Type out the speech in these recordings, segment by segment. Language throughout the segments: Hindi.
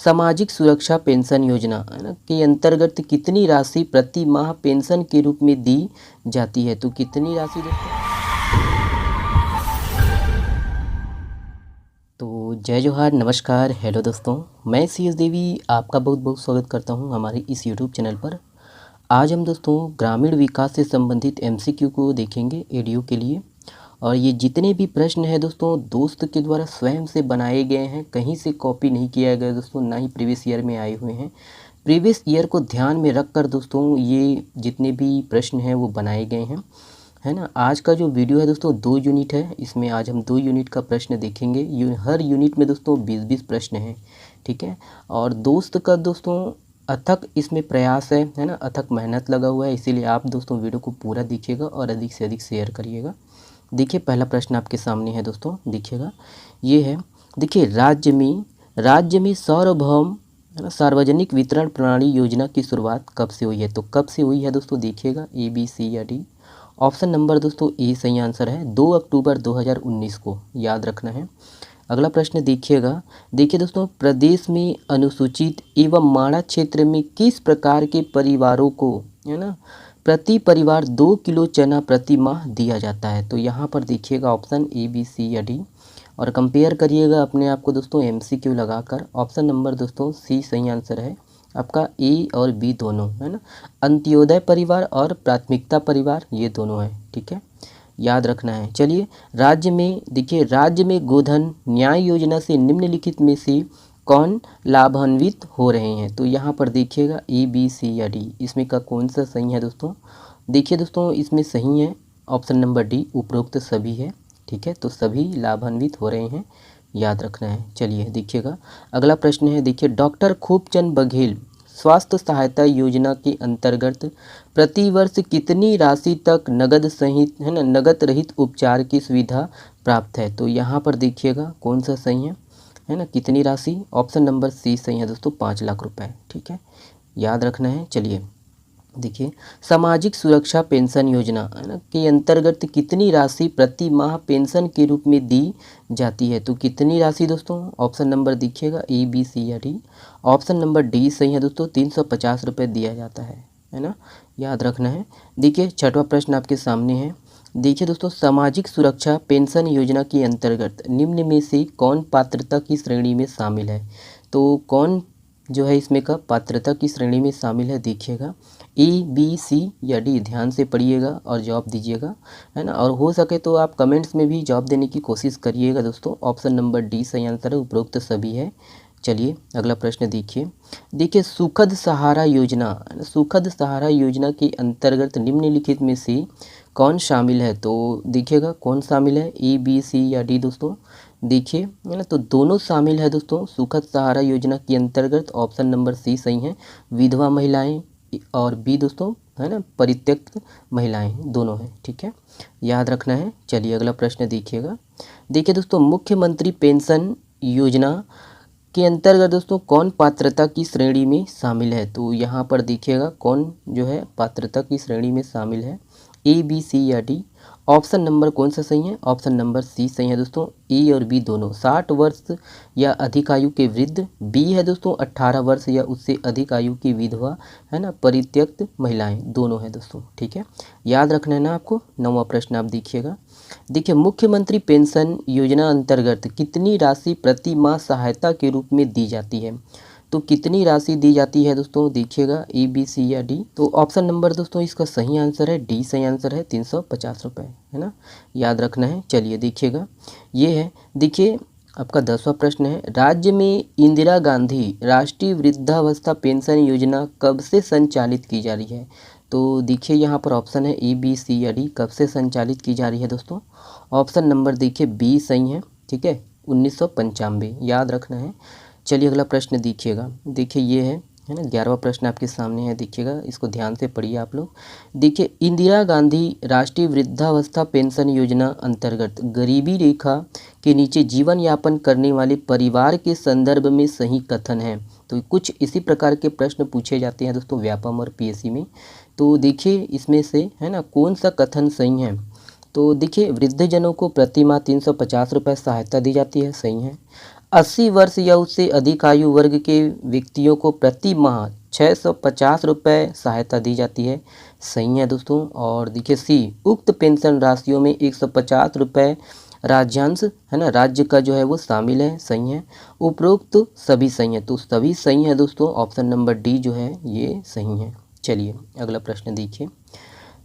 सामाजिक सुरक्षा पेंशन योजना है ना के अंतर्गत कितनी राशि प्रति माह पेंशन के रूप में दी जाती है। तो कितनी राशि दोस्तों? तो जय जोहार, नमस्कार, हेलो दोस्तों, मैं CS देवी आपका बहुत बहुत स्वागत करता हूं हमारे इस YouTube चैनल पर। आज हम दोस्तों ग्रामीण विकास से संबंधित MCQ को देखेंगे एडीओ के लिए। और ये जितने भी प्रश्न हैं दोस्तों दोस्त के द्वारा स्वयं से बनाए गए हैं, कहीं से कॉपी नहीं किया गया दोस्तों, ना ही प्रीवियस ईयर में आए हुए हैं। प्रीवियस ईयर को ध्यान में रखकर दोस्तों ये जितने भी प्रश्न हैं वो बनाए गए हैं, है ना। आज का जो वीडियो है दोस्तों 2 यूनिट है, इसमें आज हम 2 यूनिट का प्रश्न देखेंगे। हर यूनिट में दोस्तों 20-20 प्रश्न हैं, ठीक है। और दोस्त का दोस्तों अथक इसमें प्रयास है ना, अथक मेहनत लगा हुआ है, इसीलिए आप दोस्तों वीडियो को पूरा देखिएगा और अधिक से अधिक शेयर करिएगा। देखिए पहला प्रश्न आपके सामने है दोस्तों, देखिएगा ये है। देखिए राज्य में सार्वभौम है ना सार्वजनिक वितरण प्रणाली योजना की शुरुआत कब से हुई है। तो कब से हुई है दोस्तों, देखिएगा A, B, C या D। ऑप्शन नंबर दोस्तों ए सही आंसर है, 2 अक्टूबर 2019 को, याद रखना है। अगला प्रश्न देखिएगा। देखिए दोस्तों, प्रदेश में अनुसूचित एवं माड़ा क्षेत्र में किस प्रकार के परिवारों को है ना प्रति परिवार 2 किलो चना प्रति माह दिया जाता है। तो यहाँ पर देखिएगा ऑप्शन A, B, C या D और कंपेयर करिएगा अपने आप को दोस्तों MCQ लगाकर। ऑप्शन नंबर दोस्तों C सही आंसर है आपका, A और B दोनों, है ना। अंत्योदय परिवार और प्राथमिकता परिवार ये दोनों हैं, ठीक है, याद रखना है। चलिए राज्य में गोधन न्याय योजना से निम्नलिखित में से कौन लाभान्वित हो रहे हैं। तो यहाँ पर देखिएगा A, B, C या D, इसमें का कौन सा सही है दोस्तों। देखिए दोस्तों इसमें सही है ऑप्शन नंबर D, उपरोक्त सभी है, ठीक है। तो सभी लाभान्वित हो रहे हैं, याद रखना है। चलिए देखिएगा अगला प्रश्न है। देखिए डॉक्टर खूबचंद बघेल स्वास्थ्य सहायता योजना के अंतर्गत प्रतिवर्ष कितनी राशि तक नगद सहित है ना नगद रहित उपचार की सुविधा प्राप्त है। तो यहाँ पर देखिएगा कौन सा सही है ना, कितनी राशि। ऑप्शन नंबर C सही है दोस्तों, 5 लाख रुपए, ठीक है, याद रखना है। चलिए देखिए सामाजिक सुरक्षा पेंशन योजना है ना के अंतर्गत कितनी राशि प्रति माह पेंशन के रूप में दी जाती है। तो कितनी राशि दोस्तों, ऑप्शन नंबर देखिएगा A, B, C या D। ऑप्शन नंबर D सही है दोस्तों, 350 रुपये दिया जाता है ना, याद रखना है। देखिए छठवां प्रश्न आपके सामने है। देखिए दोस्तों सामाजिक सुरक्षा पेंशन योजना के अंतर्गत निम्न में से कौन पात्रता की श्रेणी में शामिल है। तो कौन जो है इसमें का पात्रता की श्रेणी में शामिल है, देखिएगा A, B, C या D, ध्यान से पढ़िएगा और जवाब दीजिएगा, है ना। और हो सके तो आप कमेंट्स में भी जवाब देने की कोशिश करिएगा दोस्तों। ऑप्शन नंबर D सही आंसर है, उपरोक्त सभी है। चलिए अगला प्रश्न देखिए सुखद सहारा योजना के अंतर्गत निम्नलिखित में से कौन शामिल है। तो देखिएगा कौन शामिल है, A, B, C या D दोस्तों। देखिए है ना, तो दोनों शामिल है दोस्तों सुखद सहारा योजना के अंतर्गत। ऑप्शन नंबर C सही है, विधवा महिलाएं और B दोस्तों है ना परित्यक्त महिलाएं, दोनों हैं, ठीक है, याद रखना है। चलिए अगला प्रश्न देखिएगा। देखिए दोस्तों मुख्यमंत्री पेंशन योजना के अंतर्गत दोस्तों कौन पात्रता की श्रेणी में शामिल है। तो यहाँ पर देखिएगा कौन जो है पात्रता की श्रेणी में शामिल है, A, B, C या D। ऑप्शन नंबर कौन सा सही है, ऑप्शन नंबर C सही है दोस्तों, A और B दोनों 60 वर्ष या अधिक आयु के वृद्ध। B है दोस्तों 18 वर्ष या उससे अधिक आयु की विधवा, है ना, परित्यक्त महिलाएं, दोनों हैं दोस्तों, ठीक है, याद रखना है ना आपको। 9वां प्रश्न आप देखिएगा। देखिए मुख्यमंत्री पेंशन योजना अंतर्गत कितनी राशि प्रति माह सहायता के रूप में दी जाती है। तो कितनी राशि दी जाती है दोस्तों, देखिएगा A, B, C या D। तो ऑप्शन नंबर दोस्तों इसका सही आंसर है D सही आंसर है, 350 रुपये, है ना, याद रखना है। चलिए देखिएगा ये है। देखिए आपका 10वां प्रश्न है। राज्य में इंदिरा गांधी राष्ट्रीय वृद्धावस्था पेंशन योजना कब से संचालित की जा रही है। तो देखिए यहाँ पर ऑप्शन है A, B, C या D, कब से संचालित की जा रही है दोस्तों। ऑप्शन नंबर देखिए B सही है, ठीक है, 1995, याद रखना है। चलिए अगला प्रश्न देखिएगा। देखिए ये है ना 11वां प्रश्न आपके सामने है, देखिएगा इसको ध्यान से पढ़िए आप लोग। देखिए इंदिरा गांधी राष्ट्रीय वृद्धावस्था पेंशन योजना अंतर्गत गरीबी रेखा के नीचे जीवन यापन करने वाले परिवार के संदर्भ में सही कथन है। तो कुछ इसी प्रकार के प्रश्न पूछे जाते हैं दोस्तों व्यापम और PSC में। तो देखिए इसमें से है ना कौन सा कथन सही है। तो देखिए वृद्धजनों को प्रति माह 350 रुपये सहायता दी जाती है, सही है। 80 वर्ष या उससे अधिक आयु वर्ग के व्यक्तियों को प्रति माह 650 रुपये सहायता दी जाती है। सही है दोस्तों। और देखिए सी, उक्त पेंशन राशियों में 150 रुपये राज्यांश है ना, राज्य का जो है वो शामिल है। सही है। उपरोक्त सभी सही है, तो सभी सही है दोस्तों। ऑप्शन नंबर डी जो है ये सही है। चलिए अगला प्रश्न देखिए।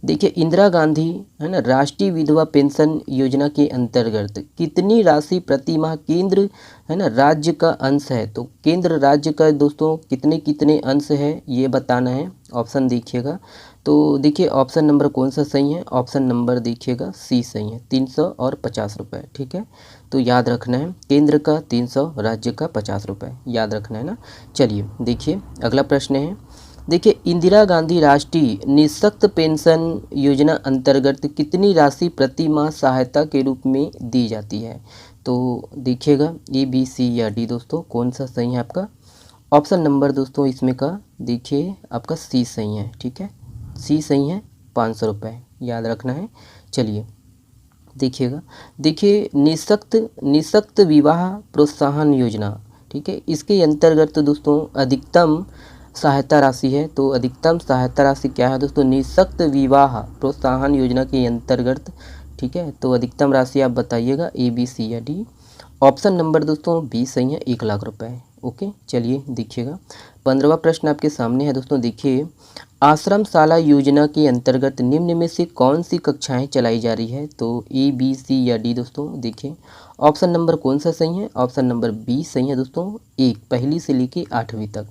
देखिए इंदिरा गांधी है ना राष्ट्रीय विधवा पेंशन योजना के अंतर्गत कितनी राशि प्रति माह केंद्र है ना राज्य का अंश है। तो केंद्र राज्य का दोस्तों कितने कितने अंश है ये बताना है। ऑप्शन देखिएगा। तो देखिए ऑप्शन नंबर कौन सा सही है, ऑप्शन नंबर देखिएगा सी सही है, 300 और 50 रुपये। ठीक है, तो याद रखना है केंद्र का 300, राज्य का 50 रुपये, याद रखना है ना। चलिए देखिए अगला प्रश्न है। देखिए इंदिरा गांधी राष्ट्रीय निःशक्त पेंशन योजना अंतर्गत कितनी राशि प्रति माह सहायता के रूप में दी जाती है। तो देखिएगा ए बी सी या डी दोस्तों, कौन सा सही है आपका। ऑप्शन नंबर दोस्तों इसमें का देखिए आपका सी सही है। ठीक है, सी सही है, 500 रुपये, याद रखना है। चलिए देखिएगा। देखिए निःशक्त विवाह प्रोत्साहन योजना, ठीक है, इसके अंतर्गत तो दोस्तों अधिकतम सहायता राशि है। तो अधिकतम सहायता राशि क्या है दोस्तों, निःशक्त विवाह प्रोत्साहन योजना के अंतर्गत। ठीक है, तो अधिकतम राशि आप बताइएगा ए बी सी या डी। ऑप्शन नंबर दोस्तों बी सही है, 1 लाख रुपए। ओके, चलिए देखिएगा 15वां प्रश्न आपके सामने है दोस्तों। देखिए आश्रमशाला योजना के अंतर्गत निम्न में से कौन सी कक्षाएं चलाई जा रही है। तो ए बी सी या डी दोस्तों। देखिए ऑप्शन नंबर कौन सा सही है, ऑप्शन नंबर बी सही है दोस्तों, 1 से लेके 8वीं तक।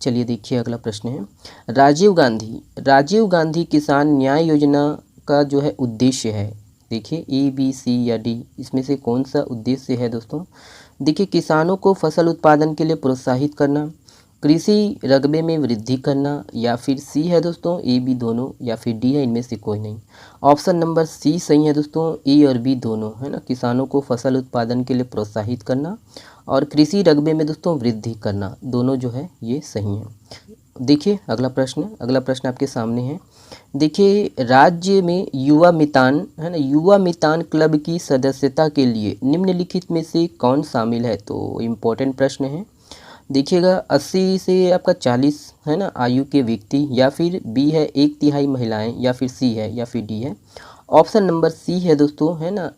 चलिए देखिए अगला प्रश्न है। राजीव गांधी किसान न्याय योजना का जो है उद्देश्य है। देखिए ए बी सी या डी, इसमें से कौन सा उद्देश्य है दोस्तों। देखिए किसानों को फसल उत्पादन के लिए प्रोत्साहित करना, कृषि रकबे में वृद्धि करना, या फिर सी है दोस्तों ए बी दोनों, या फिर डी है इनमें से कोई नहीं। ऑप्शन नंबर सी सही है दोस्तों, ए और बी दोनों है ना, किसानों को फसल उत्पादन के लिए प्रोत्साहित करना और कृषि रकबे में दोस्तों वृद्धि करना, दोनों जो है ये सही है। देखिए अगला प्रश्न आपके सामने है। देखिए राज्य में युवा मितान है ना, युवा मितान क्लब की सदस्यता के लिए निम्नलिखित में से कौन शामिल है। तो इम्पोर्टेंट प्रश्न है। देखिएगा 80 से आपका 40 है ना आयु के व्यक्ति, या फिर बी है 1/3 महिलाएं, या फिर सी है, या फिर डी है। ऑप्शन नंबर सी है दोस्तों है ना,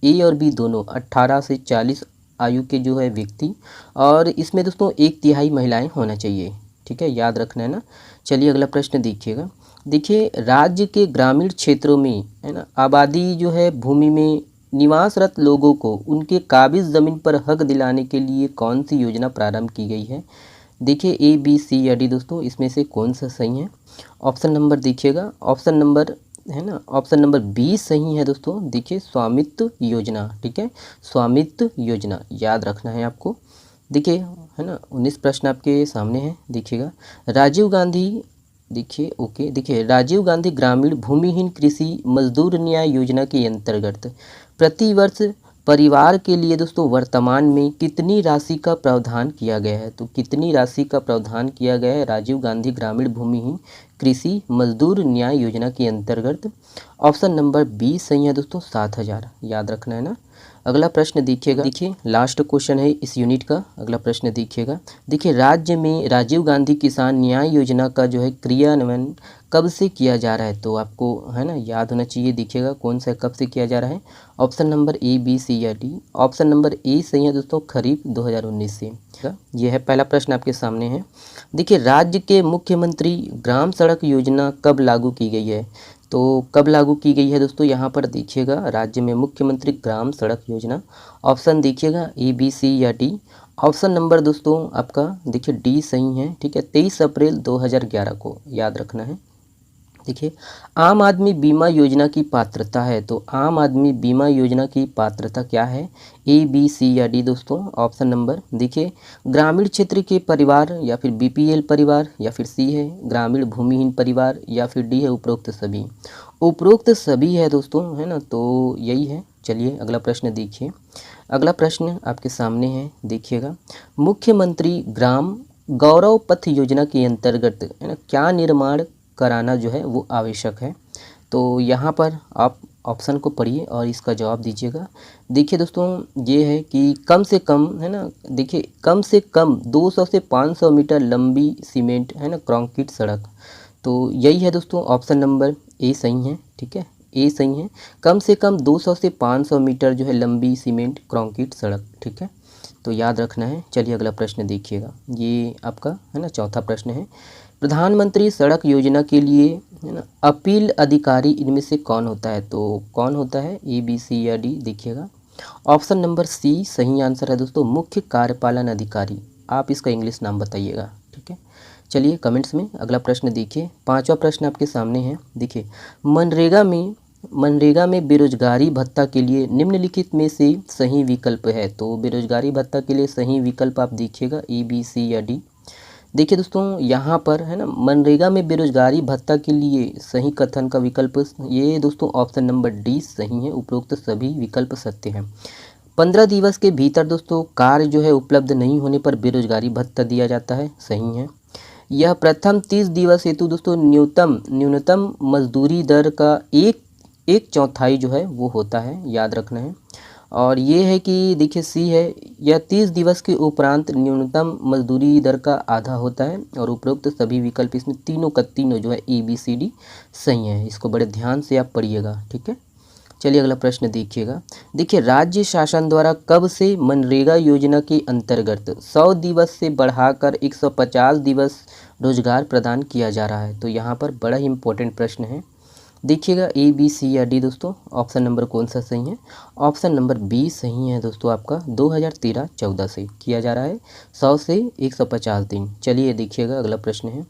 ए और बी दोनों 18 से 40 आयु के जो है व्यक्ति, और इसमें दोस्तों 1/3 महिलाएं होना चाहिए। ठीक है, याद रखना है ना। चलिए अगला प्रश्न देखिएगा। देखिए राज्य के ग्रामीण क्षेत्रों में है ना आबादी जो है भूमि में निवासरत लोगों को उनके काबिज ज़मीन पर हक दिलाने के लिए कौन सी योजना प्रारंभ की गई है। देखिए ए बी सी या डी दोस्तों, इसमें से कौन सा सही है। ऑप्शन नंबर देखिएगा, ऑप्शन नंबर है ना, ऑप्शन नंबर बी सही है दोस्तों। देखिए स्वामित्व योजना। ठीक है, स्वामित्व योजना, याद रखना है आपको। देखिए है ना 19 प्रश्न आपके सामने है। देखिएगा राजीव गांधी, देखिए ओके, देखिए राजीव गांधी ग्रामीण भूमिहीन कृषि मजदूर न्याय योजना के अंतर्गत प्रतिवर्ष परिवार के लिए दोस्तों वर्तमान में कितनी राशि का प्रावधान किया गया है। तो कितनी राशि का प्रावधान किया गया है राजीव गांधी ग्रामीण भूमिहीन कृषि मजदूर न्याय योजना के अंतर्गत। ऑप्शन नंबर बी सही है दोस्तों, 7,000, याद रखना है ना। अगला प्रश्न देखिएगा। देखिए लास्ट क्वेश्चन है इस यूनिट का। अगला प्रश्न देखिएगा। देखिए राज्य में राजीव गांधी किसान न्याय योजना का जो है क्रियान्वयन कब से किया जा रहा है। तो आपको है ना याद होना चाहिए। देखिएगा कौन सा कब से किया जा रहा है। Option number A B C या डी। ऑप्शन नंबर ए सही है दोस्तों, खरीफ 2019 से। यह है पहला प्रश्न आपके सामने है। देखिए राज्य के मुख्यमंत्री ग्राम सड़क योजना कब लागू की गई है। तो कब लागू की गई है दोस्तों, यहाँ पर देखिएगा राज्य में मुख्यमंत्री ग्राम सड़क योजना। ऑप्शन देखिएगा ए बी सी या डी। ऑप्शन नंबर दोस्तों आपका देखिए डी सही है। ठीक है, 23 अप्रैल 2011 को, याद रखना है। देखिए आम आदमी बीमा योजना की पात्रता है। तो आम आदमी बीमा योजना की पात्रता क्या है, ए बी सी या डी दोस्तों। ऑप्शन नंबर देखिए ग्रामीण क्षेत्र के परिवार, या फिर बीपीएल परिवार, या फिर सी है ग्रामीण भूमिहीन परिवार, या फिर डी है उपरोक्त सभी। उपरोक्त सभी है दोस्तों है ना, तो यही है। चलिए अगला प्रश्न देखिए। अगला प्रश्न आपके सामने है। देखिएगा मुख्यमंत्री ग्राम गौरव पथ योजना के अंतर्गत है ना क्या निर्माण कराना जो है वो आवश्यक है। तो यहाँ पर आप ऑप्शन को पढ़िए और इसका जवाब दीजिएगा। देखिए दोस्तों, ये है कि कम से कम, है ना, देखिए कम से कम 200 से 500 मीटर लंबी सीमेंट, है ना, कंक्रीट सड़क। तो यही है दोस्तों, ऑप्शन नंबर ए सही है। ठीक है, ए सही है। कम से कम 200 से 500 मीटर जो है लंबी सीमेंट कंक्रीट सड़क। ठीक है, तो याद रखना है। चलिए अगला प्रश्न देखिएगा, ये आपका है ना चौथा प्रश्न है। प्रधानमंत्री सड़क योजना के लिए, है ना, अपील अधिकारी इनमें से कौन होता है? तो कौन होता है? ए, बी, सी या डी? देखिएगा, ऑप्शन नंबर सी सही आंसर है दोस्तों, मुख्य कार्यपालन अधिकारी। आप इसका इंग्लिश नाम बताइएगा। ठीक है, चलिए कमेंट्स में अगला प्रश्न देखिए। पांचवा प्रश्न आपके सामने है। देखिए, मनरेगा में बेरोजगारी भत्ता के लिए निम्नलिखित में से सही विकल्प है। तो बेरोजगारी भत्ता के लिए सही विकल्प आप देखिएगा, ए, बी, सी या डी। देखिए दोस्तों, यहाँ पर है ना, मनरेगा में बेरोजगारी भत्ता के लिए सही कथन का विकल्प ये दोस्तों ऑप्शन नंबर डी सही है। उपरोक्त सभी विकल्प सत्य हैं। 15 दिवस के भीतर दोस्तों कार्य जो है उपलब्ध नहीं होने पर बेरोजगारी भत्ता दिया जाता है, सही है। यह प्रथम 30 दिवस हेतु दोस्तों न्यूनतम मजदूरी दर का एक चौथाई जो है वो होता है, याद रखना है। और ये है कि देखिए सी है, यह 30 दिवस के उपरांत न्यूनतम मजदूरी दर का आधा होता है। और उपरोक्त सभी विकल्प इसमें तीनों का तीनों जो है ए, बी, सी, डी सही है। इसको बड़े ध्यान से आप पढ़िएगा। ठीक है, चलिए अगला प्रश्न देखिएगा। देखिए, राज्य शासन द्वारा कब से मनरेगा योजना के अंतर्गत 100 दिवस से बढ़ाकर 150 दिवस रोजगार प्रदान किया जा रहा है? तो यहाँ पर बड़ा ही इम्पोर्टेंट प्रश्न है। देखिएगा, ए, बी, सी या डी दोस्तों, ऑप्शन नंबर कौन सा सही है? ऑप्शन नंबर बी सही है दोस्तों, आपका 2013-14 से किया जा रहा है, 100 से 150 दिन। चलिए देखिएगा अगला प्रश्न है।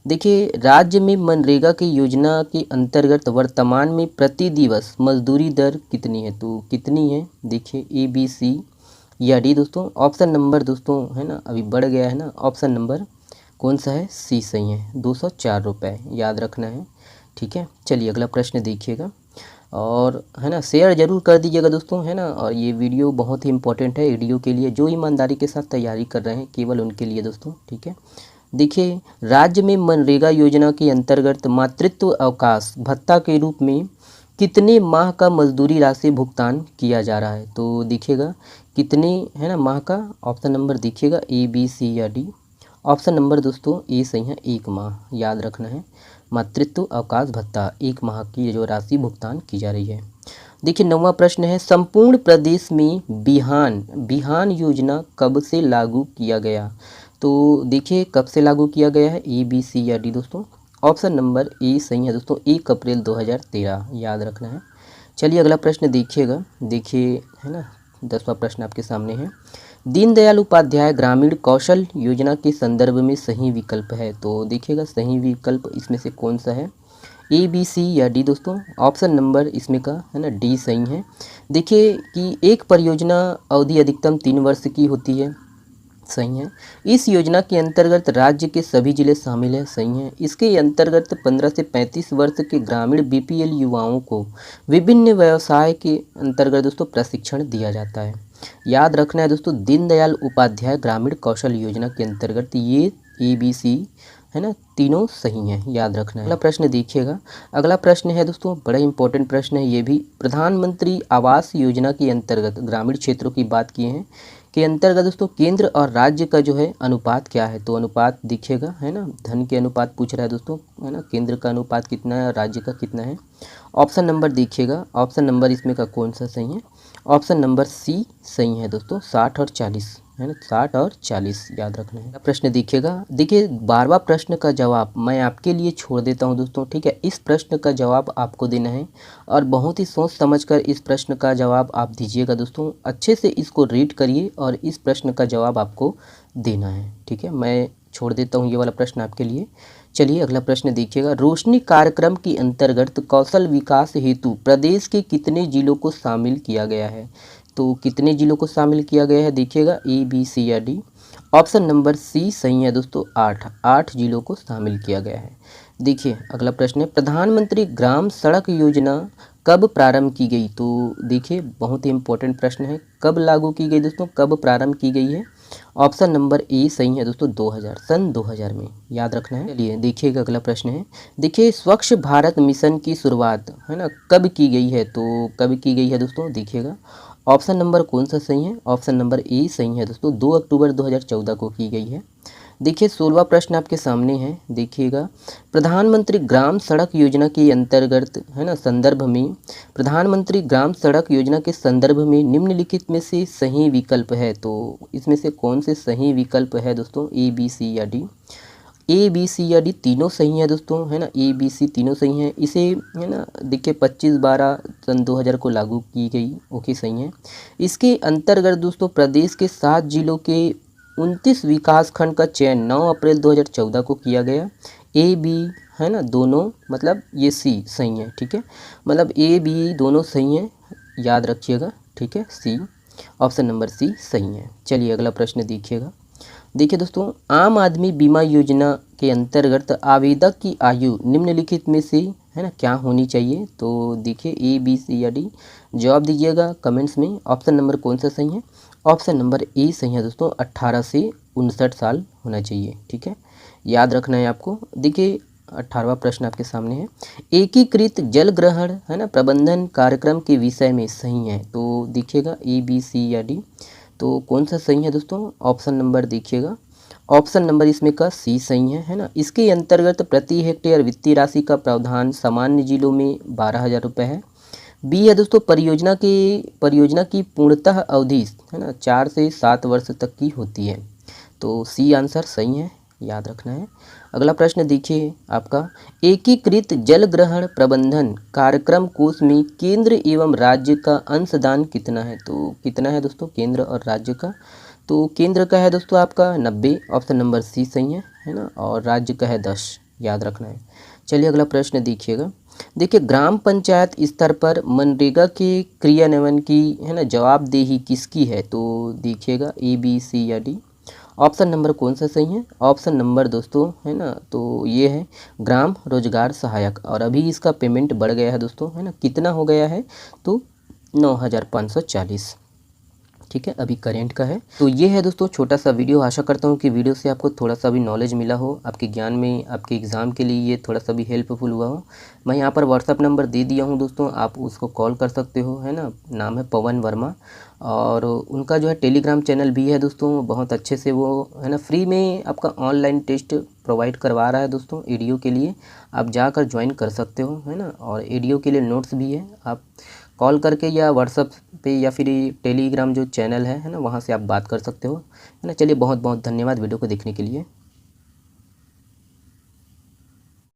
देखिए, राज्य में मनरेगा की योजना के अंतर्गत वर्तमान में प्रति दिवस मजदूरी दर कितनी है? तो कितनी है? देखिए, ए, बी, सी या डी दोस्तों। ऑप्शन नंबर दोस्तों है ना अभी बढ़ गया है ना, ऑप्शन नंबर कौन सा है? सी सही है, 204 रुपये, याद रखना है। ठीक है, चलिए अगला प्रश्न देखिएगा और है ना शेयर जरूर कर दीजिएगा दोस्तों, है ना। और ये वीडियो बहुत ही इंपॉर्टेंट है वीडियो के लिए, जो ईमानदारी के साथ तैयारी कर रहे हैं केवल उनके लिए दोस्तों। ठीक है, देखिए, राज्य में मनरेगा योजना के अंतर्गत मातृत्व अवकाश भत्ता के रूप में कितने माह का मजदूरी राशि भुगतान किया जा रहा है? तो देखिएगा कितने, है ना, माह का। ऑप्शन नंबर देखिएगा, ए, बी, सी या डी। ऑप्शन नंबर दोस्तों ए सही है, 1 माह, याद रखना है। मातृत्व अवकाश भत्ता 1 माह की जो राशि भुगतान की जा रही है। देखिए, 9वां प्रश्न है, संपूर्ण प्रदेश में बिहान योजना कब से लागू किया गया? तो देखिए, कब से लागू किया गया है? ए, बी, सी या डी दोस्तों। ऑप्शन नंबर ए सही है दोस्तों, 1 अप्रैल 2013, याद रखना है। चलिए अगला प्रश्न देखिएगा। देखिए, है ना, 10वां प्रश्न आपके सामने है। दीनदयाल उपाध्याय ग्रामीण कौशल योजना के संदर्भ में सही विकल्प है? तो देखिएगा, सही विकल्प इसमें से कौन सा है? ए, बी, सी या डी दोस्तों। ऑप्शन नंबर इसमें का है ना डी सही है। देखिए कि एक परियोजना अवधि अधिकतम 3 वर्ष की होती है, सही है। इस योजना के अंतर्गत राज्य के सभी जिले शामिल हैं, सही है। इसके अंतर्गत 15 से 35 वर्ष के ग्रामीण बीपीएल युवाओं को विभिन्न व्यवसाय के अंतर्गत दोस्तों प्रशिक्षण दिया जाता है। याद रखना है दोस्तों, दीनदयाल उपाध्याय ग्रामीण कौशल योजना के अंतर्गत ये ए, बी, सी है ना तीनों सही हैं, याद रखना है। अगला प्रश्न देखिएगा। अगला प्रश्न है दोस्तों, बड़ा इंपॉर्टेंट प्रश्न है ये भी। प्रधानमंत्री आवास योजना के अंतर्गत ग्रामीण क्षेत्रों की बात किए हैं के अंतर्गत दोस्तों केंद्र और राज्य का जो है अनुपात क्या है? तो अनुपात दिखेगा, है ना, धन के अनुपात पूछ रहा है दोस्तों, है ना। केंद्र का अनुपात कितना है और राज्य का कितना है? ऑप्शन नंबर देखिएगा, ऑप्शन नंबर इसमें का कौन सा सही है? ऑप्शन नंबर सी सही है दोस्तों, 60 और 40, है ना, 60 और 40, याद रखना है। प्रश्न देखिएगा। देखिए, 12वां प्रश्न का जवाब मैं आपके लिए छोड़ देता हूं दोस्तों, ठीक है। इस प्रश्न का जवाब आपको देना है और बहुत ही सोच समझकर इस प्रश्न का जवाब आप दीजिएगा दोस्तों। अच्छे से इसको रीड करिए और इस प्रश्न का जवाब आपको देना है, ठीक है। मैं छोड़ देता हूँ ये वाला प्रश्न आपके लिए। चलिए अगला प्रश्न देखिएगा। रोशनी कार्यक्रम के अंतर्गत कौशल विकास हेतु प्रदेश के कितने जिलों को शामिल किया गया है? तो कितने जिलों को शामिल किया गया है? देखिएगा, ए, बी, सी या डी। ऑप्शन नंबर सी सही है दोस्तों, 8 जिलों को शामिल किया गया है। देखिए अगला प्रश्न है, प्रधानमंत्री ग्राम सड़क योजना कब प्रारंभ की गई? तो देखिए बहुत ही इंपॉर्टेंट प्रश्न है, कब लागू की गई दोस्तों, कब प्रारंभ की गई है? ऑप्शन नंबर ए सही है दोस्तों 2000, सन 2000 में, याद रखना है। चलिए देखिएगा अगला प्रश्न है। देखिए स्वच्छ भारत मिशन की शुरुआत है ना कब की गई है, तो कब की गई है दोस्तों, देखिएगा ऑप्शन नंबर कौन सा सही है, ऑप्शन नंबर ए सही है दोस्तों, 2 अक्टूबर 2014 को की गई है। देखिए 16वां प्रश्न आपके सामने है, देखिएगा प्रधानमंत्री ग्राम सड़क योजना के अंतर्गत है ना संदर्भ में, प्रधानमंत्री ग्राम सड़क योजना के संदर्भ में निम्नलिखित में से सही विकल्प है, तो इसमें से कौन से सही विकल्प है दोस्तों, ए बी सी या डी। ए बी सी या डी तीनों सही है दोस्तों, है ना, ए बी सी तीनों सही हैं। इसे है ना देखिए 25/12 सन 2000 को लागू की गई, ओके सही है। इसके अंतर्गत दोस्तों प्रदेश के 7 जिलों के 29 विकास खंड का चयन 9 अप्रैल 2014 को किया गया। ए बी है ना दोनों, मतलब ये सी सही है, ठीक है, मतलब ए बी दोनों सही हैं, याद रखिएगा, ठीक है, सी ऑप्शन नंबर सी सही है। चलिए अगला प्रश्न देखिएगा। देखिए दोस्तों आम आदमी बीमा योजना के अंतर्गत आवेदक की आयु निम्नलिखित में से है ना क्या होनी चाहिए, तो देखिए ए बी सी या डी, जवाब दीजिएगा कमेंट्स में। ऑप्शन नंबर कौन सा सही है, ऑप्शन नंबर ए सही है दोस्तों, 18 से 59 साल होना चाहिए, ठीक है, याद रखना है आपको। देखिए 18वां प्रश्न आपके सामने है, एकीकृत जल ग्रहण है ना प्रबंधन कार्यक्रम के विषय में सही है, तो देखिएगा ए बी सी या डी, तो कौन सा सही है दोस्तों, ऑप्शन नंबर देखिएगा, ऑप्शन नंबर इसमें का सी सही है ना। इसके अंतर्गत प्रति हेक्टेयर वित्तीय राशि का प्रावधान सामान्य जिलों में 12,000 रुपये है। बी है दोस्तों परियोजना की पूर्णतः अवधि है ना 4 से 7 वर्ष तक की होती है, तो सी आंसर सही है, याद रखना है। अगला प्रश्न देखिए आपका, एकीकृत जल ग्रहण प्रबंधन कार्यक्रम कोष में केंद्र एवं राज्य का अंशदान कितना है, तो कितना है दोस्तों केंद्र और राज्य का, तो केंद्र का है दोस्तों आपका 90, ऑप्शन नंबर सी सही है ना, और राज्य का है 10, याद रखना है। चलिए अगला प्रश्न देखिएगा। देखिए ग्राम पंचायत स्तर पर मनरेगा के क्रियान्वयन की है ना जवाबदेही किसकी है, तो देखिएगा ए बी सी या डी, ऑप्शन नंबर कौन सा सही है, ऑप्शन नंबर दोस्तों है ना, तो ये है ग्राम रोजगार सहायक, और अभी इसका पेमेंट बढ़ गया है दोस्तों, है ना, कितना हो गया है, तो 9,540, ठीक है, अभी करेंट का है। तो ये है दोस्तों छोटा सा वीडियो, आशा करता हूँ कि वीडियो से आपको थोड़ा सा भी नॉलेज मिला हो, आपके ज्ञान में, आपके एग्ज़ाम के लिए ये थोड़ा सा भी हेल्पफुल हुआ हो। मैं यहाँ पर व्हाट्सअप नंबर दे दिया हूँ दोस्तों, आप उसको कॉल कर सकते हो, है ना, नाम है पवन वर्मा, और उनका जो है टेलीग्राम चैनल भी है दोस्तों, बहुत अच्छे से वो है ना फ्री में आपका ऑनलाइन टेस्ट प्रोवाइड करवा रहा है दोस्तों, एडीओ के लिए आप जाकर ज्वाइन कर सकते हो, है ना, और एडीओ के लिए नोट्स भी है, आप कॉल करके या व्हाट्सअप पे या फिर टेलीग्राम जो चैनल है ना वहाँ से आप बात कर सकते हो, है ना। चलिए बहुत बहुत धन्यवाद वीडियो को देखने के लिए।